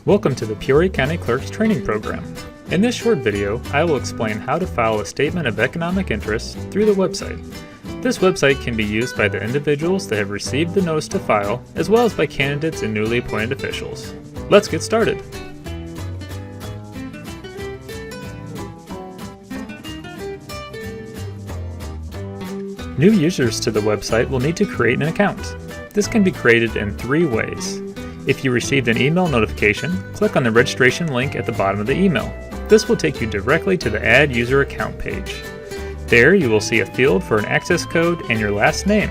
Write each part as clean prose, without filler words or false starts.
Welcome to the Peoria County Clerk's Training Program. In this short video, I will explain how to file a Statement of Economic Interest through the website. This website can be used by the individuals that have received the notice to file, as well as by candidates and newly appointed officials. Let's get started. New users to the website will need to create an account. This can be created in three ways. If you received an email notification, click on the registration link at the bottom of the email. This will take you directly to the Add User Account page. There you will see a field for an access code and your last name.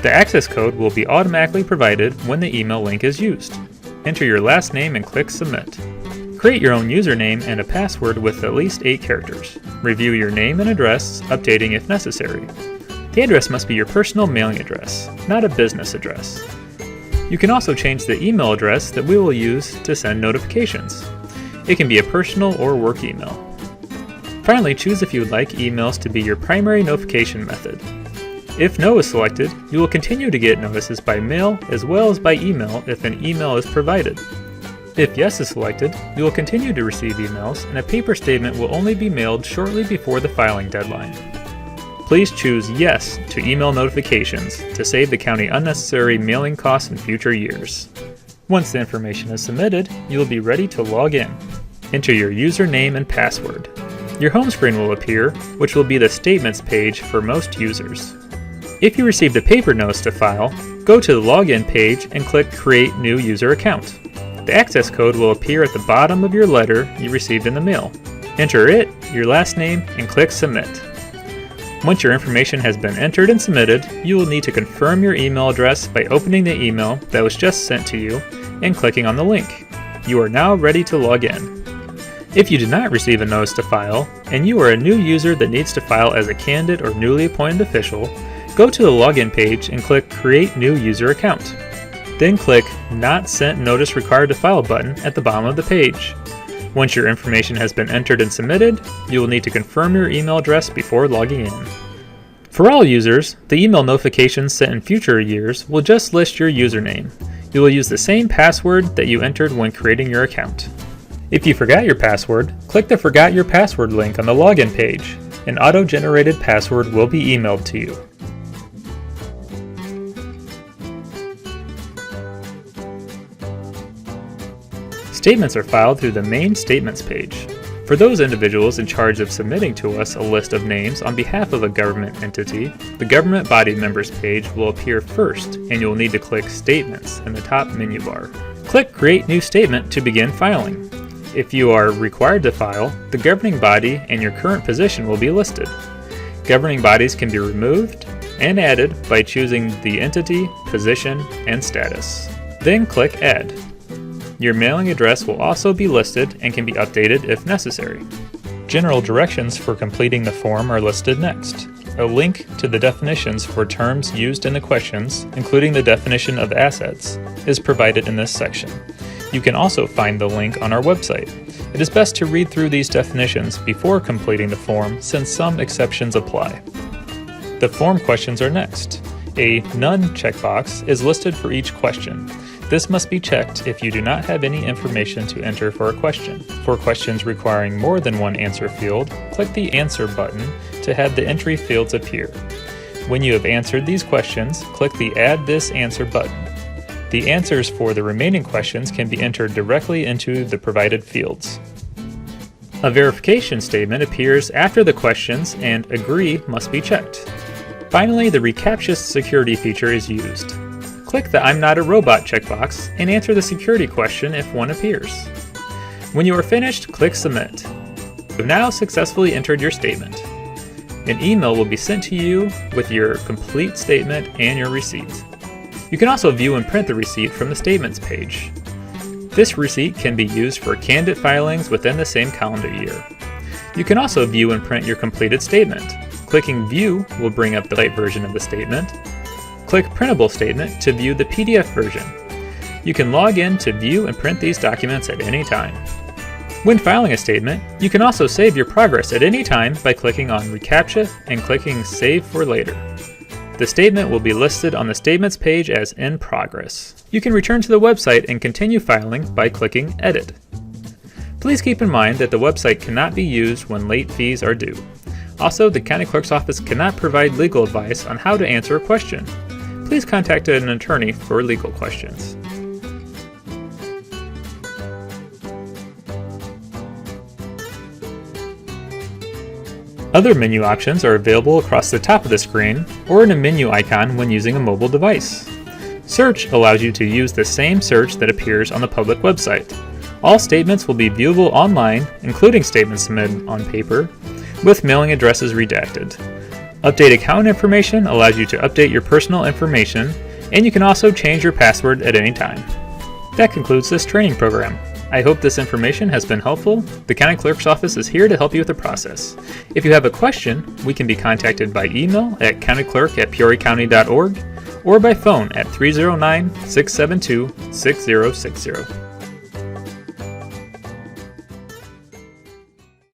The access code will be automatically provided when the email link is used. Enter your last name and click Submit. Create your own username and a password with at least 8 characters. Review your name and address, updating if necessary. The address must be your personal mailing address, not a business address. You can also change the email address that we will use to send notifications. It can be a personal or work email. Finally, choose if you would like emails to be your primary notification method. If no is selected, you will continue to get notices by mail as well as by email if an email is provided. If yes is selected, you will continue to receive emails and a paper statement will only be mailed shortly before the filing deadline. Please choose Yes to email notifications to save the county unnecessary mailing costs in future years. Once the information is submitted, you will be ready to log in. Enter your username and password. Your home screen will appear, which will be the Statements page for most users. If you received a paper notice to file, go to the Login page and click Create New User Account. The access code will appear at the bottom of your letter you received in the mail. Enter it, your last name, and click Submit. Once your information has been entered and submitted, you will need to confirm your email address by opening the email that was just sent to you and clicking on the link. You are now ready to log in. If you did not receive a notice to file, and you are a new user that needs to file as a candidate or newly appointed official, go to the Login page and click Create New User Account. Then click Not Sent Notice Required to File button at the bottom of the page. Once your information has been entered and submitted, you will need to confirm your email address before logging in. For all users, the email notifications sent in future years will just list your username. You will use the same password that you entered when creating your account. If you forgot your password, click the Forgot Your Password link on the login page. An auto-generated password will be emailed to you. Statements are filed through the main Statements page. For those individuals in charge of submitting to us a list of names on behalf of a government entity, the Government Body Members page will appear first, and you will need to click Statements in the top menu bar. Click Create New Statement to begin filing. If you are required to file, the governing body and your current position will be listed. Governing bodies can be removed and added by choosing the entity, position, and status. Then click Add. Your mailing address will also be listed and can be updated if necessary. General directions for completing the form are listed next. A link to the definitions for terms used in the questions, including the definition of assets, is provided in this section. You can also find the link on our website. It is best to read through these definitions before completing the form since some exceptions apply. The form questions are next. A None checkbox is listed for each question. This must be checked if you do not have any information to enter for a question. For questions requiring more than one answer field, click the Answer button to have the entry fields appear. When you have answered these questions, click the Add This Answer button. The answers for the remaining questions can be entered directly into the provided fields. A verification statement appears after the questions and Agree must be checked. Finally, the reCAPTCHA security feature is used. Click the I'm not a robot checkbox and answer the security question if one appears. When you are finished, click Submit. You have now successfully entered your statement. An email will be sent to you with your complete statement and your receipt. You can also view and print the receipt from the Statements page. This receipt can be used for candidate filings within the same calendar year. You can also view and print your completed statement. Clicking View will bring up the light version of the statement. Click Printable Statement to view the PDF version. You can log in to view and print these documents at any time. When filing a statement, you can also save your progress at any time by clicking on reCAPTCHA and clicking Save for Later. the statement will be listed on the Statements page as in progress. You can return to the website and continue filing by clicking Edit. Please keep in mind that the website cannot be used when late fees are due. Also, the County Clerk's Office cannot provide legal advice on how to answer a question. Please contact an attorney for legal questions. Other menu options are available across the top of the screen or in a menu icon when using a mobile device. Search allows you to use the same search that appears on the public website. All statements will be viewable online, including statements submitted on paper, with mailing addresses redacted. Update account information allows you to update your personal information, and you can also change your password at any time. That concludes this training program. I hope this information has been helpful. The County Clerk's Office is here to help you with the process. If you have a question, we can be contacted by email at countyclerk@peoriacounty.org or by phone at 309-672-6060.